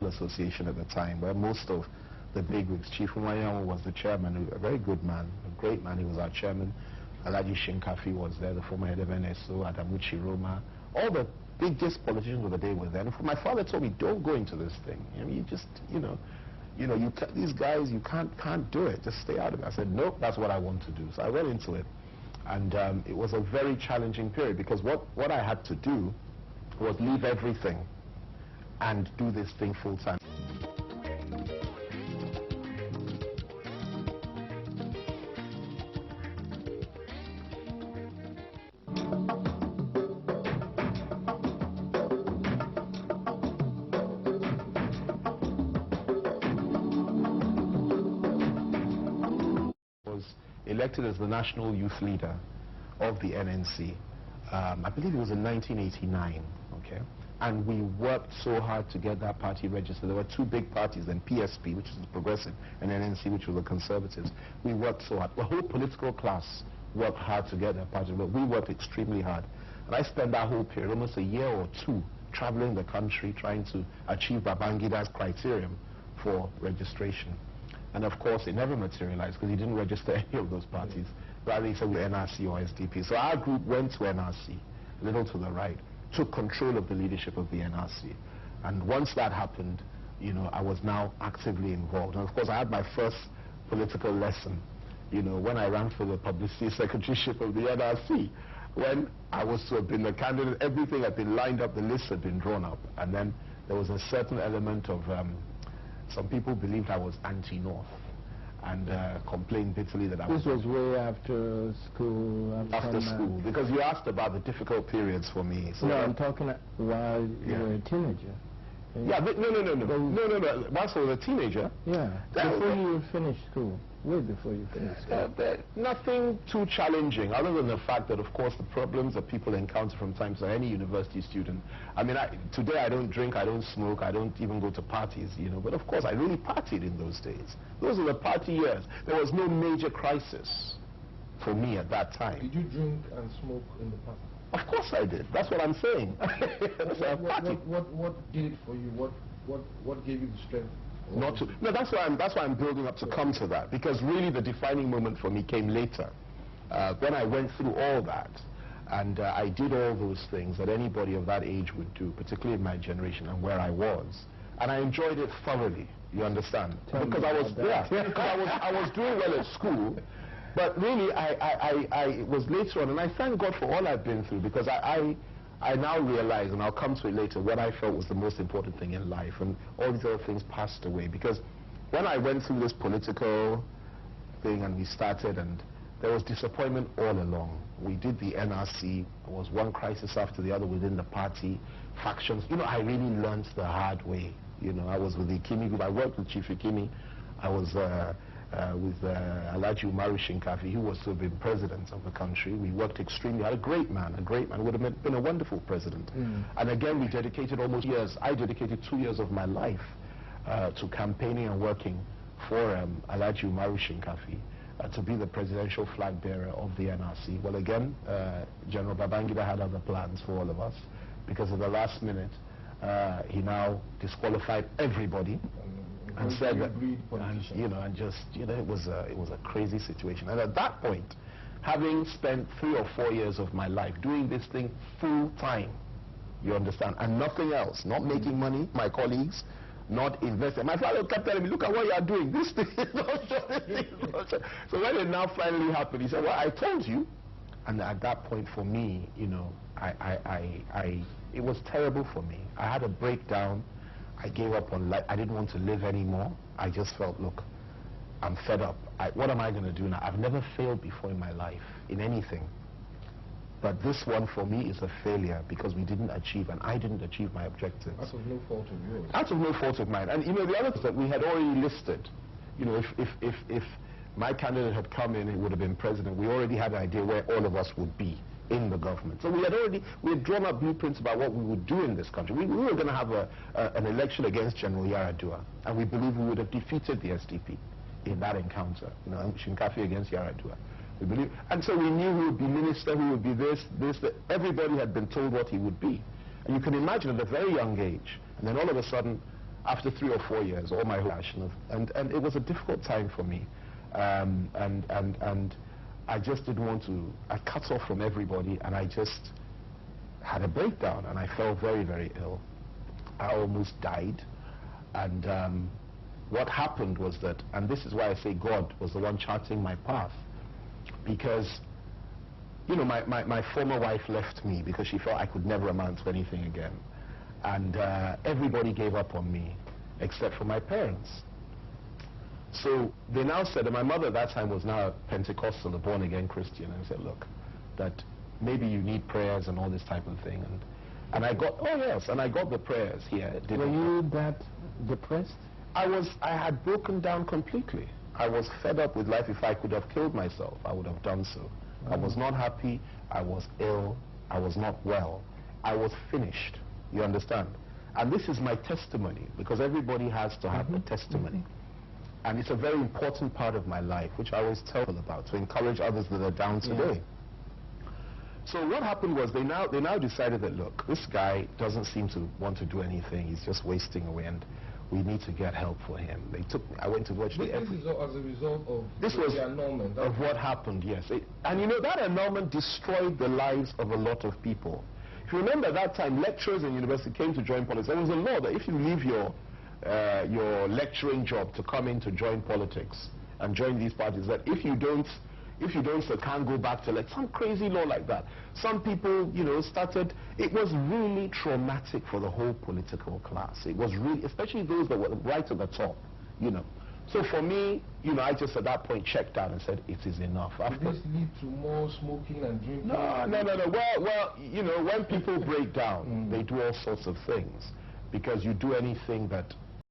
Association at the time, where most of the bigwigs, Chief Umayan was the chairman, a very good man, a great man. He was our chairman. Alaji Shinkafi was there, the former head of NSO, Adamuchi Roma. All the biggest politicians of the day were there. And my father told me, don't go into this thing. I mean, you just, these guys, you can't do it. Just stay out of it. I said, nope, that's what I want to do. So I went into it. And it was a very challenging period, because what I had to do was leave everything and do this thing full time. Elected as the national youth leader of the NNC. I believe it was in 1989, okay? And we worked so hard to get that party registered. There were two big parties then, PSP, which is the Progressive, and NNC, which was the Conservatives. We worked so hard. The whole political class worked hard to get that party, but we worked extremely hard. And I spent that whole period, almost a year or two, traveling the country, trying to achieve Babangida's criterion for registration. And of course, it never materialized, because he didn't register any of those parties. Rather, he said NRC or SDP. So our group went to NRC, a little to the right, took control of the leadership of the NRC. And once that happened, I was now actively involved. And of course, I had my first political lesson, when I ran for the publicity secretaryship of the NRC. When I was to have been the candidate, everything had been lined up, the list had been drawn up. And then there was a certain element of some people believed I was anti-North and complained bitterly that I was... This was way after school? After school, because you asked about the difficult periods for me. So no, I'm talking while you were a teenager. Yeah, but no. Once I was a teenager... Yeah, before you finished school. Way before you finished school. Nothing too challenging, other than the fact that, of course, the problems that people encounter from time to time, any university student. I mean, today I don't drink, I don't smoke, I don't even go to parties, but of course I really partied in those days. Those are the party years. There was no major crisis for me at that time. Did you drink and smoke in the past? Of course I did. That's what I'm saying. What did it for you? What gave you the strength? No, that's why I'm building up to come to that, because really the defining moment for me came later, when I went through all that, and I did all those things that anybody of that age would do, particularly in my generation and where I was, and I enjoyed it thoroughly. You understand? Because I was doing well at school, but really I was later on, and I thank God for all I've been through, because I now realize, and I'll come to it later, what I felt was the most important thing in life, and all these other things passed away. Because when I went through this political thing and we started, and there was disappointment all along. We did the NRC, there was one crisis after the other within the party, factions. I really learned the hard way. I was with the Ikimi group, I worked with Chief Ikimi, I was with Alaji Umaru Shinkafi, who was to have been president of the country. We worked extremely hard. A great man, would have been a wonderful president. And again, we dedicated almost years. I dedicated 2 years of my life to campaigning and working for Alaji Umaru Shinkafi to be the presidential flag bearer of the NRC. Well, again, General Babangida had other plans for all of us, because at the last minute, he now disqualified everybody. And said that, it was a crazy situation. And at that point, having spent 3 or 4 years of my life doing this thing full time, you understand, and nothing else, not making money, my colleagues, not investing. My father kept telling me, look at what you are doing. This thing is not sure. So when it now finally happened, he said, well, I told you. And at that point, for me, it was terrible for me. I had a breakdown. I gave up on life. I didn't want to live anymore. I just felt, look, I'm fed up. What am I going to do now? I've never failed before in my life, in anything. But this one for me is a failure, because we didn't achieve, and I didn't achieve my objectives. Out of no fault of yours. Out of no fault of mine. And the other thing that we had already listed, if my candidate had come in, it would have been president. We already had an idea where all of us would be in the government. So we had drawn up blueprints about what we would do in this country. We were going to have an election against General Yaradua, and we believed we would have defeated the SDP in that encounter. Shinkafi against Yaradua. We believe, and so we knew who would be minister, who would be this. Everybody had been told what he would be. And you can imagine at a very young age, and then all of a sudden, after 3 or 4 years, all my passion, and it was a difficult time for me, and I just didn't want to. I cut off from everybody, and I just had a breakdown, and I felt very, very ill. I almost died, and what happened was that, and this is why I say God was the one charting my path, because, you know, my former wife left me because she felt I could never amount to anything again, and everybody gave up on me except for my parents. So they now said, and my mother at that time was now a Pentecostal, a born-again Christian, and said, look, that maybe you need prayers and all this type of thing. And I got, oh yes, and I got the prayers here. Were you that depressed? I had broken down completely. I was fed up with life. If I could have killed myself, I would have done so. I was not happy, I was ill, I was not well. I was finished, you understand? And this is my testimony, because everybody has to have a testimony. And it's a very important part of my life, which I always tell people about, to encourage others that are down today. So what happened was they now decided that, look, this guy doesn't seem to want to do anything. He's just wasting away, and we need to get help for him. They took me. I went to virtually every... This is as a result of the annulment. Of what happened, yes. And you know, that annulment destroyed the lives of a lot of people. If you remember that time, lecturers in university came to join politics. There was a law that if you leave your lecturing job to come in to join politics and join these parties, that if you don't, so can't go back to, like, some crazy law like that. Some people, you know, started, it was really traumatic for the whole political class. It was really, especially those that were right at the top, you know. So for me, you know, I just at that point checked out and said, it is enough. Did this lead to more smoking and drinking? No. Well, you know, when people break down, they do all sorts of things, because you do anything that